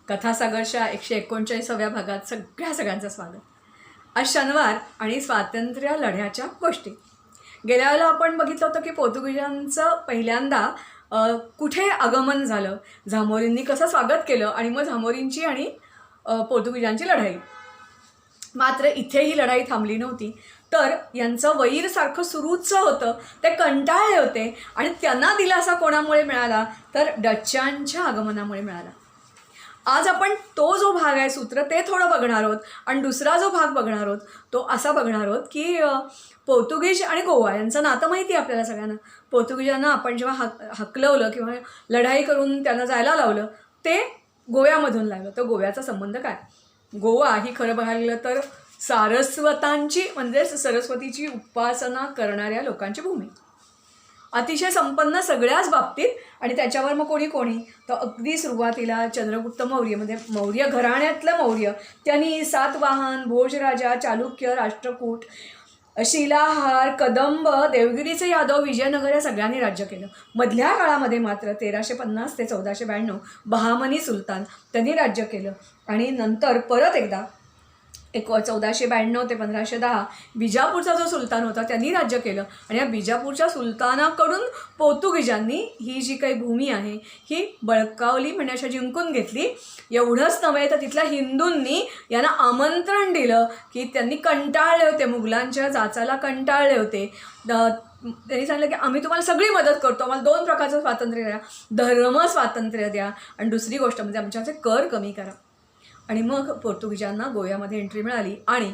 कथासागरच्या 139व्या भागात सगळ्यांचं स्वागत. आज शनिवार आणि स्वातंत्र्य लढ्याच्या गोष्टी. गेल्या वेळेला आपण बघितलं होतं की पोर्तुगीजांचं पहिल्यांदा कुठे आगमन झालं, झामोरींनी कसं स्वागत केलं आणि मग झामोरींची आणि पोर्तुगीजांची लढाई. मात्र इथे ही लढाई थांबली नव्हती, तर यांचं वैर सारखं सुरूच होतं. ते कंटाळले होते आणि त्यांना दिलासा कोणामुळे मिळाला तर डच्चांच्या आगमनामुळे मिळाला. आज आपण तो जो भाग आहे सूत्र ते थोडं बघणार आहोत आणि दुसरा जो भाग बघणार आहोत तो असा बघणार आहोत की पोर्तुगीज आणि गोवा यांचं नातं माहिती आहे आपल्याला सगळ्यांना. पोर्तुगीजांना आपण जेव्हा हकलवलं किंवा लढाई करून त्यांना जायला लावलं ते गोव्यामधून लागलं. तर गोव्याचा संबंध काय? गोवा ही खरं बघायला गेलं तर सारस्वतांची म्हणजेच सरस्वतीची उपासना करणाऱ्या लोकांची भूमी. अतिशय संपन्न सगळ्याच बाबतीत. आणि त्याच्यावर मग कोणी तर अगदी सुरुवातीला चंद्रगुप्त मौर्य म्हणजे मौर्य घराण्यातलं मौर्य, त्यांनी सातवाहन, भोजराजा, चालुक्य, राष्ट्रकूट, शिलाहार, कदंब, देवगिरीचे यादव, विजयनगर या सगळ्यांनी राज्य केलं. मधल्या काळामध्ये मात्र 1350 ते 1492 बहामनी सुलतान त्यांनी राज्य केलं. आणि नंतर परत एकदा 1492 ते 1510 बिजापूरचा जो सुलतान होता त्यांनी राज्य केलं. आणि या बिजापूरच्या सुलतानाकडून पोर्तुगीजांनी ही जी काही भूमी आहे ही बळकावली, म्हणजे अशा जिंकून घेतली. एवढंच नव्हे तर तिथल्या हिंदूंनी यांना आमंत्रण दिलं की त्यांनी कंटाळले होते, मुघलांच्या जाचाला कंटाळले होते. त्यांनी सांगितलं की आम्ही तुम्हाला सगळी मदत करतो, आम्हाला 2 प्रकारचं स्वातंत्र्य द्या, धर्म स्वातंत्र्य द्या आणि दुसरी गोष्ट म्हणजे आमच्याचे कर कमी करा. आणि मग पोर्तुगीजांना गोव्यामध्ये एंट्री मिळाली. आणि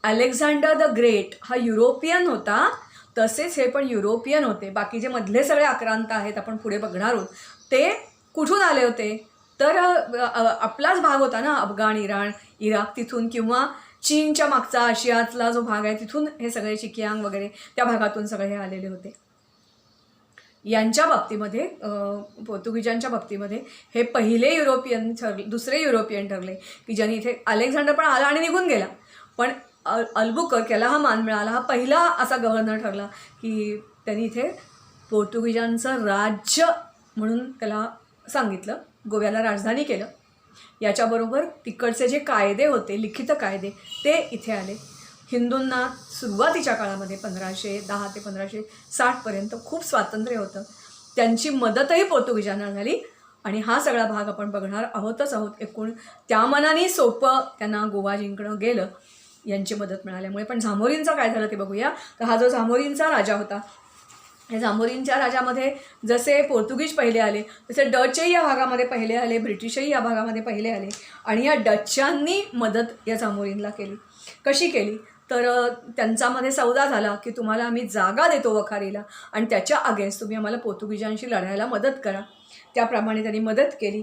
अलेक्झांडर द ग्रेट हा युरोपियन होता, तसेच हे पण युरोपियन होते. बाकी जे मधले सगळे आक्रांत आहेत आपण पुढे बघणार आहोत ते कुठून आले होते तर आपलाच भाग होता ना, अफगाण, इराण, इराक तिथून, किंवा चीनच्या मागचा आशियातला जो भाग आहे तिथून हे सगळे शिकियांग वगैरे त्या भागातून सगळे हे आलेले होते. यांच्या बाबतीमध्ये पोर्तुगीजांच्या बाबतीमध्ये हे पहिले युरोपियन ठरले, दुसरे युरोपियन ठरले की ज्यांनी इथे अलेक्झांडर पण आला आणि निघून गेला, पण अल्बुकर्क याला हा मान मिळाला. हा पहिला असा गव्हर्नर ठरला की त्यांनी इथे पोर्तुगीजांचं राज्य म्हणून त्याला सांगितलं, गोव्याला राजधानी केलं. याच्याबरोबर तिकडचे जे कायदे होते, लिखित कायदे, ते इथे आले. हिंदूंना सुरुवातीच्या काळामध्ये 1510 ते 1560पर्यंत खूप स्वातंत्र्य होतं. त्यांची मदतही पोर्तुगीजांना झाली. आणि हा सगळा भाग आपण बघणार आहोतच आहोत. एकूण त्या मनाने सोपं त्यांना गोवा जिंकणं गेलं यांची मदत मिळाल्यामुळे. पण झामोरींचं काय झालं ते बघूया. तर हा जो झामोरींचा राजा होता, या झामोरींच्या राजामध्ये जसे पोर्तुगीज पहिले आले तसे डचही या भागामध्ये पहिले आले, ब्रिटिशही या भागामध्ये पहिले आले. आणि या डच्चांनी मदत या झामोरींना केली. कशी केली तर त्यांच्यामध्ये सौदा झाला की तुम्हाला आम्ही जागा देतो वखारीला आणि त्याच्या अगेन्स्ट तुम्ही आम्हाला पोर्तुगीजांशी लढायला मदत करा. त्याप्रमाणे त्यांनी मदत केली.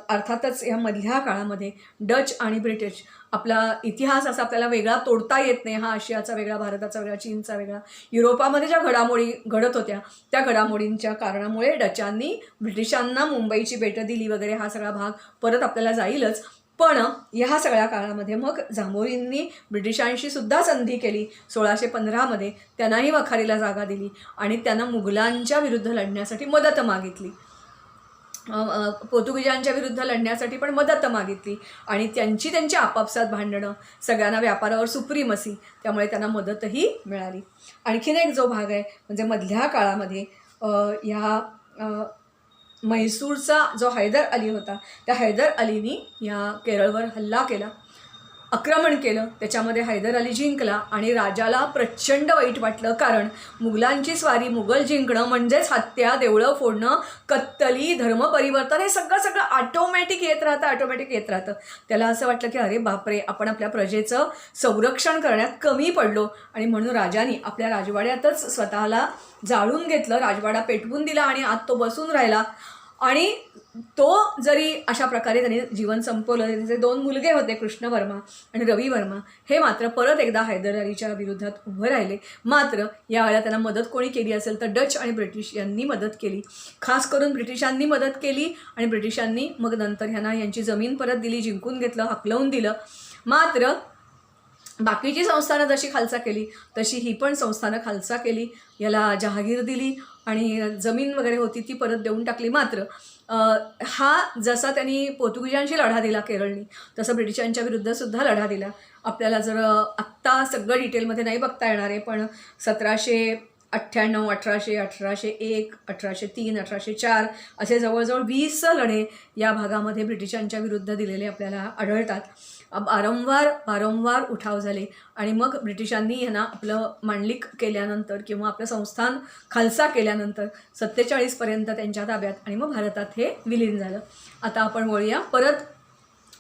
अर्थातच या मधल्या काळामध्ये डच आणि ब्रिटिश, आपला इतिहास असा आपल्याला वेगळा तोडता येत नाही. हा आशियाचा वेगळा, भारताचा वेगळा, चीनचा वेगळा. युरोपामध्ये ज्या घडामोडी घडत होत्या त्या घडामोडींच्या कारणामुळे डचांनी ब्रिटिशांना मुंबईची बेटं दिली वगैरे, हा सगळा भाग परत आपल्याला जाईलच. पण ह्या सगळ्या काळामध्ये मग झामोरींनी ब्रिटिशांशी सुद्धा संधी केली. 1615मध्ये त्यांनाही वखारीला जागा दिली आणि त्यांना मुघलांच्या विरुद्ध लढण्यासाठी मदत मागितली, पोर्तुगीजांच्या विरुद्ध लढण्यासाठी पण मदत मागितली. आणि त्यांची आपापसात भांडणं, सगळ्यांना व्यापारावर सुप्रीमसी, त्यामुळे त्यांना मदतही मिळाली. आणखीन एक जो भाग आहे म्हणजे मधल्या काळामध्ये ह्या म्हैसूरचा जो हैदर अली होता, त्या हैदर अलीनी या केरळवर हल्ला केला, आक्रमण केलं. त्याच्यामध्ये हैदर अली जिंकला आणि राजाला प्रचंड वाईट वाटलं, कारण मुघलांची स्वारी, मुघल जिंकणं म्हणजेच हत्या, देवळं फोडणं, कत्तली, धर्मपरिवर्तन, हे सगळं ऑटोमॅटिक येत राहतं. त्याला असं वाटलं की अरे बापरे, आपण आपल्या प्रजेचं संरक्षण करण्यात कमी पडलो. आणि म्हणून राजाने आपल्या राजवाड्यातच स्वतःला जाळून घेतलं, राजवाडा पेटवून दिला आणि आत तो बसून राहिला. आणि तो जरी अशा प्रकारे त्यांनी जीवन संपवलं, त्याचे 2 मुलगे होते, कृष्णवर्मा आणि रवी वर्मा, हे मात्र परत एकदा हैदर अलीच्या विरोधात उभं राहिले. मात्र यावेळेला त्यांना मदत कोणी केली असेल तर डच आणि ब्रिटिश यांनी मदत केली. खास करून ब्रिटिशांनी मदत केली आणि ब्रिटिशांनी मग नंतर ह्यांना यांची जमीन परत दिली, जिंकून घेतलं, हकलवून दिलं. मात्र बाकीची संस्थानं जशी खालसा केली तशी ही पण संस्थानं खालसा केली, याला जहागीर दिली आणि जमीन वगैरे होती ती परत देऊन टाकली. मात्र हा जसा त्यांनी पोर्तुगीजांशी लढा दिला केरळनी, तसं ब्रिटिशांच्या विरुद्धसुद्धा लढा दिला. आपल्याला जर आत्ता सगळं डिटेलमध्ये नाही बघता येणार आहे, पण 1798, 1800, 1801, 1803, 1804 असे जवळजवळ 20 लढे या भागामध्ये ब्रिटिशांच्या विरुद्ध दिलेले आपल्याला आढळतात. वारंवार उठाव झाले आणि मग ब्रिटिशांनी ह्यांना आपलं मांडलिक केल्यानंतर किंवा आपलं संस्थान खालसा केल्यानंतर 47पर्यंत त्यांच्या ताब्यात आणि मग भारतात हे विलीन झालं. आता आपण वळूया परत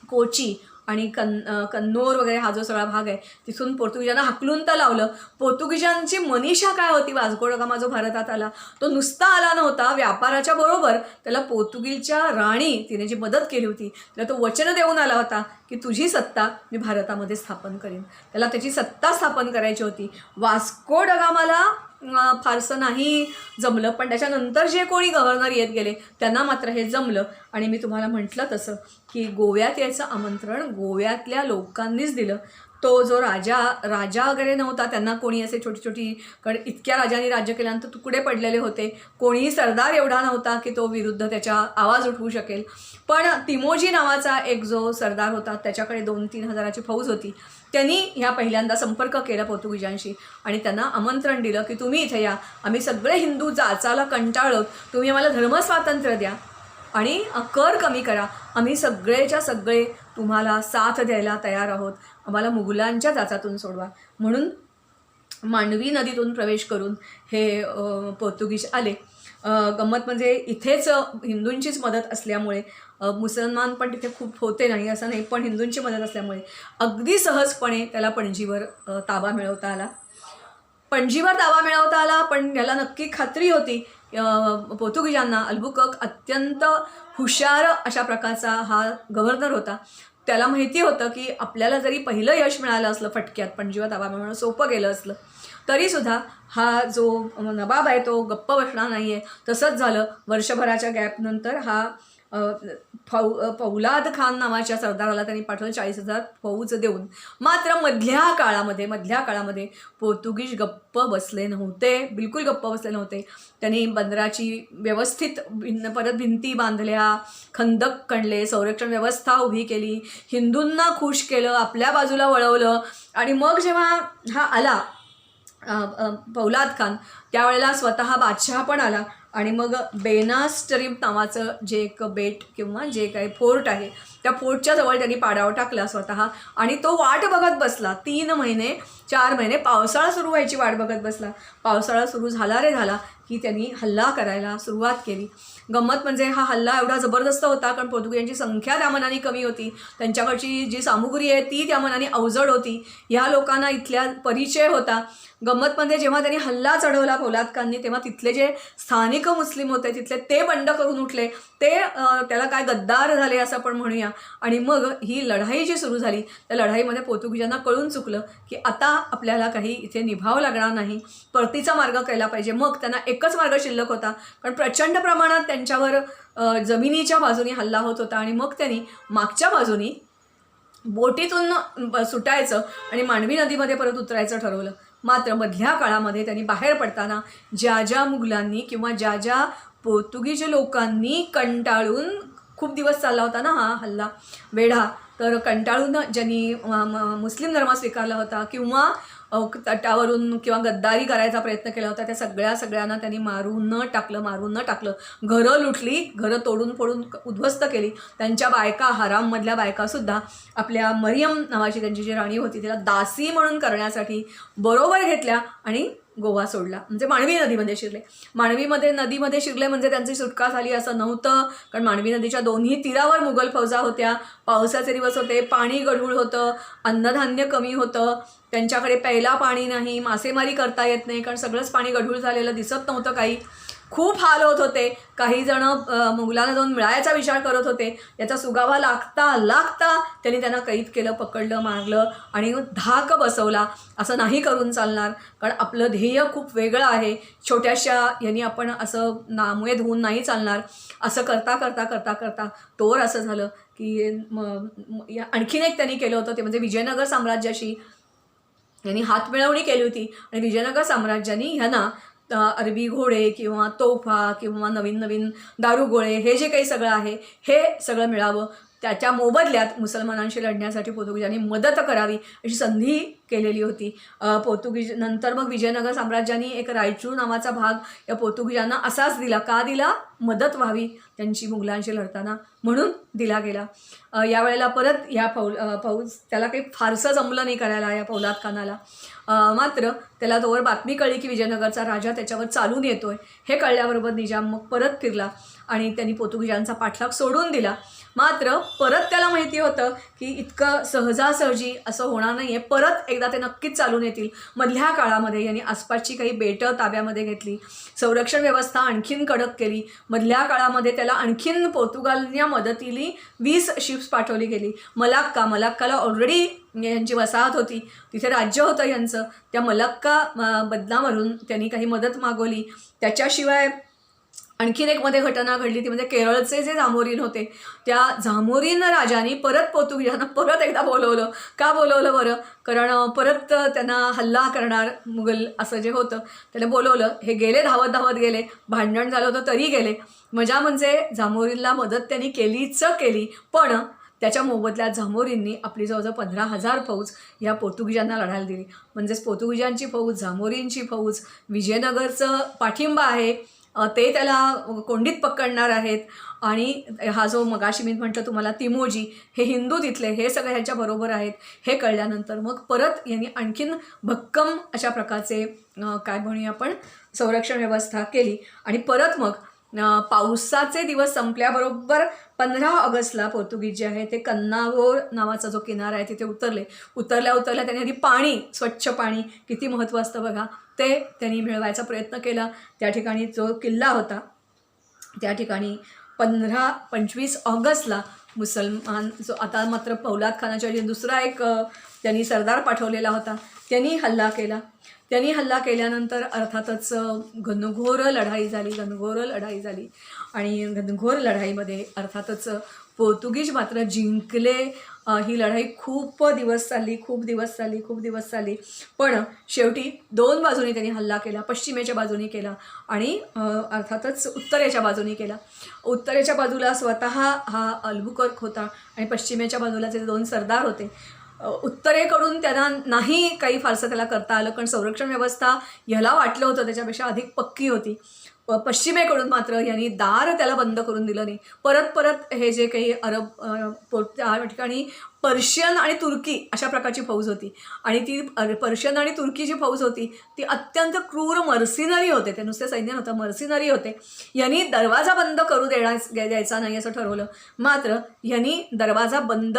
कोची आणि कन्नौर वगैरे हा जो सगळा भाग आहे तिथून पोर्तुगीजांना हाकलून तर लावलं. पोर्तुगीजांची मनीषा काय होती, वास्को ड गामा जो भारतात आला तो नुसता आला नव्हता, व्यापाराच्या बरोबर त्याला पोर्तुगीजच्या राणी तिने जी मदत केली होती त्याला तो वचन देऊन आला होता की तुझी सत्ता मी भारतामध्ये स्थापन करीन. त्याला त्याची सत्ता स्थापन करायची होती. वास्को ड गामाला फारसं नाही जमलं, पण त्याच्यानंतर जे कोणी गव्हर्नर येत गेले त्यांना मात्र हे जमलं. आणि मी तुम्हाला म्हटलं तसं की गोव्यात यायचं आमंत्रण गोव्यातल्या लोकांनीच दिलं. तो जो राजा वगैरे नव्हता, त्यांना कोणी असे छोटी इतक्या राजांनी राज्य केल्यानंतर तुकडे पडलेले होते. कोणीही सरदार एवढा नव्हता की तो विरुद्ध त्याच्या आवाज उठवू शकेल. पण तिमोजी नावाचा एक जो सरदार होता त्याच्याकडे 2-3 हजाराची फौज होती. त्यांनी ह्या पहिल्यांदा संपर्क केला पोर्तुगीजांशी आणि त्यांना आमंत्रण दिलं की तुम्ही इथे या, आम्ही सगळे हिंदू जाचाला कंटाळलो, तुम्ही आम्हाला धर्मस्वातंत्र्य द्या आणि कर कमी करा, आम्ही सगळेच्या सगळे तुम्हाला साथ द्यायला तयार आहोत, आम्हाला मुघलांच्या जाचातून सोडवा. म्हणून मांडवी नदीतून प्रवेश करून हे पोर्तुगीज आले. गंमत म्हणजे इथेच हिंदूंचीच मदत असल्यामुळे, मुसलमान पण तिथे खूप होते नाही असं नाही, पण हिंदूंची मदत असल्यामुळे अगदी सहजपणे त्याला पणजीवर ताबा मिळवता आला. पण याला नक्की खात्री होती पोर्तुगीजांना, अल्बुकर्क अत्यंत हुशार अशा प्रकारचा हा गव्हर्नर होता. त्याला माहिती होतं की आपल्याला जरी पहिलं यश मिळालं असलं फटक्यात, पणजीवर ताबा मिळवणं सोपं गेलं असलं तरीसुद्धा हा जो नवाब आहे तो गप्प बसणार नाही आहे. तसंच झालं. वर्षभराच्या गॅपनंतर हा फौलाद खान नावाच्या सरदाराला त्यांनी पाठवलं 40,000 फौज देऊन. मात्र मधल्या काळामध्ये पोर्तुगीज गप्प बसले नव्हते, बिलकुल गप्प बसले नव्हते. त्यांनी बंदराची व्यवस्थित परत भिंती बांधल्या, खंदक खणले, संरक्षण व्यवस्था उभी केली, हिंदूंना खुश केलं, आपल्या बाजूला वळवलं. आणि मग जेव्हा हा आला फौलाद खान, त्यावेळेला स्वतः बादशहा पण आला आणि मग बेनास टरीफ नावाचं जे एक बेट किंवा जे काही फोर्ट आहे त्या फोर्टच्या जवळ त्यांनी पाडावर टाकला स्वतः आणि तो वाट बघत बसला. 3 महिने 4 महिने पावसाळा सुरू व्हायची वाट बघत बसला. पावसाळा सुरू झाला की त्यांनी हल्ला करायला सुरुवात केली. गंमत म्हणजे हा हल्ला एवढा जबरदस्त होता कारण पोर्तुगीजांची संख्या त्या मानाने कमी होती, त्यांच्याकडची जी सामुग्री आहे ती त्या मानाने अवजड होती, ह्या लोकांना इथल्या परिचय होता. गंमत म्हणजे जेव्हा त्यांनी हल्ला चढवला फौलाद खाननी, तेव्हा तिथले जे स्थानिक मुस्लिम होते तिथले ते बंड करून उठले, ते त्याला काय गद्दार झाले असं आपण म्हणूया. आणि मग ही लढाई जी सुरू झाली त्या लढाईमध्ये पोर्तुगीजांना कळून चुकलं की आता आपल्याला काही इथे निभाव लागणार नाही, परतीचा मार्ग केला पाहिजे. मग त्यांना एकच मार्ग शिल्लक होता, कारण प्रचंड प्रमाणात त्यांच्यावर जमिनीच्या बाजूने हल्ला होत होता. आणि मग त्यांनी मागच्या बाजूनी बोटीतून सुटायचं आणि मांडवी नदीमध्ये परत उतरायचं ठरवलं. मात्र मधल्या काळामध्ये त्यांनी बाहेर पडताना ज्या मुघलांनी किंवा ज्या पोर्तुगीज लोकांनी कंटाळून, खूप दिवस चालला होता ना हा हल्ला वेढा, तर कंटाळून ज्यांनी मुस्लिम धर्म स्वीकारला होता किंवा तटावरून किंवा गद्दारी करायचा प्रयत्न केला होता त्या सगळ्यांना त्यांनी मारून न टाकलं. घरं लुटली, घरं तोडून फोडून उद्ध्वस्त केली. त्यांच्या बायका, हराममधल्या बायकासुद्धा आपल्या मरियम नावाची त्यांची जी राणी होती तिला दासी म्हणून करण्यासाठी बरोबर घेतल्या आणि गोवा सोडला, म्हणजे मांडवी नदीमध्ये शिरले. नदीमध्ये शिरले म्हणजे त्यांची सुटका झाली असं नव्हतं, कारण मांडवी नदीच्या दोन्ही तीरावर मुघल फौजा होत्या. पावसाचे दिवस होते, पाणी गढूळ होतं, अन्नधान्य कमी होतं, त्यांच्याकडे प्यायला पाणी नाही, मासेमारी करता येत नाही कारण सगळंच पाणी गढूळ झालेलं दिसत नव्हतं. काही खूप हाल होत होते. काही जण मुघलांना जाऊन मिळायचा विचार करत होते. याचा सुगावा लागता त्यांनी त्यांना कैद केलं, पकडलं, मारलं आणि धाक बसवला. असं नाही करून चालणार, कारण आपलं ध्येय खूप वेगळं आहे. छोट्याशा यांनी आपण असं नामुळे धुवून नाही चालणार. असं करता तोवर असं झालं की आणखीन एक त्यांनी केलं होतं, ते म्हणजे विजयनगर साम्राज्याशी यांनी हातमिळवणी केली होती आणि विजयनगर साम्राज्याने ह्यांना अरबी घोडे किंवा तोफा किंवा नवीन नवीन दारुगोळे हे जे काही सगळं आहे हे सगळं मिळावं, त्याच्या मोबदल्यात मुसलमानांशी लढण्यासाठी पोर्तुगीजांनी मदत करावी अशी संधी केलेली होती. पोर्तुगीज नंतर मग विजयनगर साम्राज्याने एक रायचूर नावाचा भाग या पोर्तुगीजांना असाच दिला. का दिला? मदत व्हावी त्यांची मुघलांशी लढताना म्हणून दिला गेला. यावेळेला परत ह्या फौज त्याला काही फारसं जमलं नाही करायला या पौलाद खानाला. मात्र त्याला तोवर बातमी कळली की विजयनगरचा राजा त्याच्यावर चालून येतोय. हे कळल्याबरोबर निजाम मग परत फिरला आणि त्यांनी पोर्तुगीजांचा पाठलाग सोडून दिला. मात्र परत त्याला माहिती होतं की इतकं सहजासहजी असं होणार नाही आहे, परत एकदा ते नक्कीच चालून येतील. मधल्या काळामध्ये यांनी आसपासची काही बेटं ताब्यामध्ये घेतली, संरक्षण व्यवस्था आणखीन कडक केली. मधल्या काळामध्ये त्याला आणखीन पोर्तुगालच्या मदतीला 20 शिप्स पाठवली गेली. मलाक्काला ऑलरेडी यांची वसाहत होती, तिथे राज्य होतं यांचं. त्या मलक्का बदनावरून त्यांनी काही मदत मागवली. त्याच्याशिवाय आणखीन एक मध्ये घटना घडली ती म्हणजे केरळचे जे झामोरीन होते त्या झामोरीन राजांनी परत पोर्तुगीजांना परत एकदा बोलवलं. का बोलवलं बरं? कारण परत त्यांना हल्ला करणार मुघल असं जे होतं त्याला बोलवलं. हे गेले, धावत धावत गेले, भांडण झालं होतं तरी गेले. मजा म्हणजे झामोरीनला मदत त्यांनी केलीच केली, पण त्याच्या मोबदल्यात झामोरींनी आपली जवळजवळ 15,000 फौज या पोर्तुगीजांना लढायला दिली. म्हणजेच पोर्तुगीजांची फौज, झामोरींची फौज, विजयनगरचं पाठिंबा आहे ते त्याला कोंडीत पकडणार आहेत. आणि हा जो मगाशी मी म्हटलं तुम्हाला तिमोजी, हे हिंदू तिथले, हे सगळे ह्याच्याबरोबर आहेत हे कळल्यानंतर मग परत यांनी आणखीन भक्कम अशा प्रकारचे काय म्हणूया आपण संरक्षण व्यवस्था केली. आणि परत मग पावसाचे दिवस संपल्याबरोबर 15 ऑगस्टला पोर्तुगीज जे आहे ते कन्नागोर नावाचा जो किनारा आहे तिथे उतरल्या त्यांनी आधी पाणी, स्वच्छ पाणी, किती महत्त्व असतं बघा, ते त्यांनी मिळवायचा प्रयत्न केला. त्या ठिकाणी जो किल्ला होता त्या ठिकाणी 15-25 ऑगस्टला मुसलमान जो आता मात्र पौलाद खानाच्या दुसरा एक त्यांनी सरदार पाठवलेला होता त्यांनी हल्ला केला. त्यांनी हल्ला केल्यानंतर अर्थातच घनघोर लढाई झाली आणि घनघोर लढाईमध्ये अर्थातच पोर्तुगीज मात्र जिंकले. ही लढाई खूप दिवस चालली. पण शेवटी 2 बाजूनी त्यांनी हल्ला केला. पश्चिमेच्या बाजूनी केला आणि अर्थातच उत्तरेच्या बाजूनी केला. उत्तरेच्या बाजूला स्वतः हा अल्बुकर्क होता आणि पश्चिमेच्या बाजूला जे 2 सरदार होते. उत्तरेकडून त्यांना नाही काही फारसं त्याला करता आलं, कारण संरक्षण व्यवस्था ह्याला वाटलं होतं त्याच्यापेक्षा अधिक पक्की होती. पश्चिमेकडून मात्र यांनी दार त्याला बंद करून दिलं नाही. परत हे जे काही अरब त्या ठिकाणी पर्शियन आणि तुर्की अशा प्रकारची फौज होती आणि ती पर्शियन आणि तुर्की जी फौज होती ती अत्यंत क्रूर मर्सिनरी होते. ते नुसते सैन्य नव्हतं, मर्सिनरी होते. यांनी दरवाजा बंद करू द्यायचा नाही असं ठरवलं. मात्र यांनी दरवाजा बंद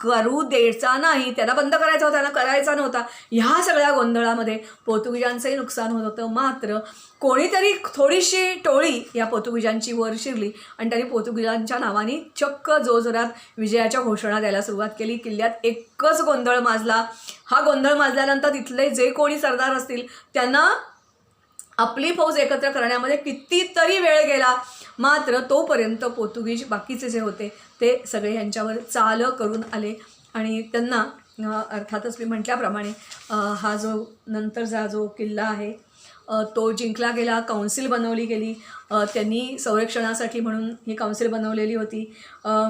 करू द्यायचा नाही, त्याला बंद करायचा होता, त्यांना करायचा नव्हता. ह्या सगळ्या गोंधळामध्ये पोर्तुगीजांचंही नुकसान होत होतं. मात्र कोणीतरी थोडीशी टोळी या पोर्तुगीजांची वर शिरली आणि त्यांनी पोर्तुगीजांच्या नावाने चक्क जोरजोरात विजयाच्या घोषणा द्यायला सुरुवात केली. किल्ल्यात एकच गोंधळ माजला. हा गोंधळ माजल्यानंतर तिथले जे कोणी सरदार असतील त्यांना आपली फौज एकत्र करण्यामध्ये कितीतरी वेळ गेला. मात्र तोपर्यंत पोर्तुगीज बाकीचे जे होते ते सगळे यांच्यावर चाल करून आले आणि त्यांना अर्थातच मी म्हटल्याप्रमाणे हा जो नंतरचा जो किल्ला आहे तो जिंकला गेला. काउन्सिल बनवली गेली. त्यांनी संरक्षणासाठी म्हणून ही काउन्सिल बनवलेली होती.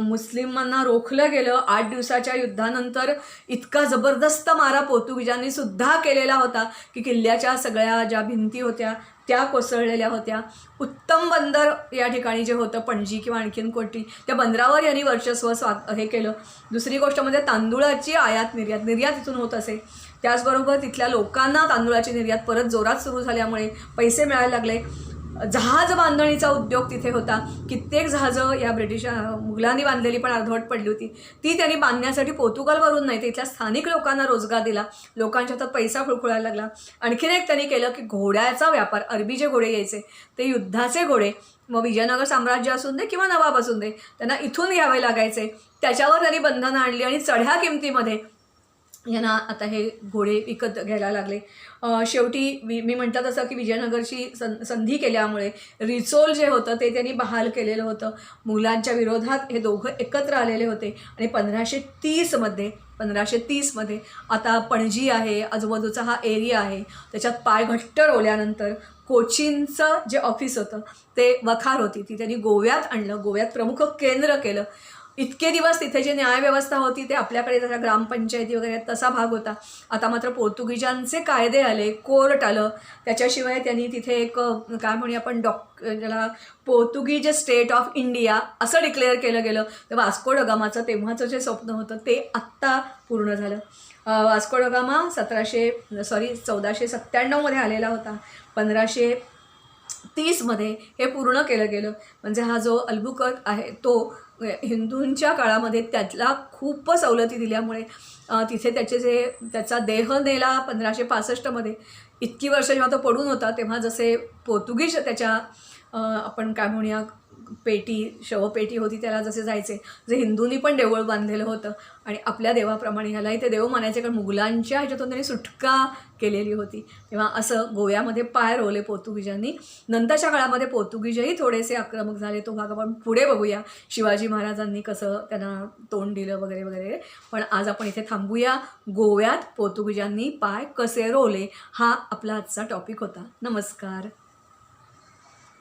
मुस्लिमांना रोखलं गेलं. 8 दिवसाच्या युद्धानंतर इतका जबरदस्त मारा पोर्तुगीजांनी सुद्धा केलेला होता की किल्ल्याच्या सगळ्या ज्या भिंती होत्या त्या कोसळलेल्या होत्या. उत्तम बंदर या ठिकाणी जे होतं पणजी किंवा आणखीन कोणती त्या बंदरावर यांनी वर्चस्व हे केलं. दुसरी गोष्ट म्हणजे तांदूळाची आयात निर्यात इथून होत असे. त्याचबरोबर तिथल्या लोकांना तांदूळाची निर्यात परत जोरात सुरू झाल्यामुळे पैसे मिळायला लागले. जहाज बांधणीचा उद्योग तिथे होता. कित्येक जहाजं या मुघलांनी बांधलेली पण अर्धवट पडली होती. ती त्यांनी बांधण्यासाठी पोर्तुगालवरून नाही तर इथल्या स्थानिक लोकांना रोजगार दिला. लोकांच्या हातात पैसा खुळखुळायला लागला. आणखीन एक त्यांनी केलं की घोड्याचा व्यापार, अरबी जे घोडे यायचे ते युद्धाचे घोडे, मग विजयनगर साम्राज्य असून दे किंवा नवाब असून दे, त्यांना इथून घ्यावे लागायचे. त्याच्यावर त्यांनी बंधनं आणली आणि चढ्या किमतीमध्ये यांना आता हे घोडे विकत घ्यायला लागले. शेवटी मी म्हटलं तसं की विजयनगरची संधी केल्यामुळे रिसोल जे होतं ते त्यांनी बहाल केलेलं होतं. मुघलांच्या विरोधात हे दोघं एकत्र आलेले होते आणि 1530मध्ये आता पणजी आहे, आजूबाजूचा हा एरिया आहे, त्याच्यात पाय घट्ट रोवल्यानंतर कोचीनचं जे ऑफिस होतं ते वखार होती ती त्यांनी गोव्यात आणलं, गोव्यात प्रमुख केंद्र केलं. इतके दिवस तिथे जी न्यायव्यवस्था होती ते आपल्याकडे जसा ग्रामपंचायती वगैरे तसा भाग होता. आता मात्र पोर्तुगीजांचे कायदे आले, कोर्ट आलं. त्याच्याशिवाय त्यांनी तिथे एक काय म्हणूया आपण ज्याला पोर्तुगीज स्टेट ऑफ इंडिया असं डिक्लेअर केलं गेलं. तर वास्को ड गामाचं तेव्हाचं जे स्वप्न होतं ते आत्ता पूर्ण झालं. वास्को ड गामा 1497मध्ये आलेला होता. 1530मध्ये हे पूर्ण केलं गेलं. म्हणजे हा जो अल्बुकर्क आहे तो हिंदूंच्या काळामध्ये त्यातला खूप सवलती दिल्यामुळे तिथे त्याचा देह नेला 1565मध्ये. इतकी वर्ष जेव्हा तो पडून होता तेव्हा जसे पोर्तुगीज त्याच्या आपण काय म्हणूया शवपेटी होती त्याला जसे जायचे, जे हिंदूंनी पण देऊळ बांधलेलं होतं आणि आपल्या देवाप्रमाणे ह्यालाही ते देव मानायचे, कारण मुघलांच्या ह्याच्यातून त्यांनी सुटका केलेली होती. तेव्हा असं गोव्यामध्ये पाय रोवले पोर्तुगीजांनी. नंतरच्या काळामध्ये पोर्तुगीजही थोडेसे आक्रमक झाले, तो भाग आपण पुढे बघूया, शिवाजी महाराजांनी कसं त्यांना तोंड दिलं वगैरे वगैरे. पण आज आपण इथे थांबूया. गोव्यात पोर्तुगीजांनी पाय कसे रोवले हा आपला आजचा टॉपिक होता. नमस्कार.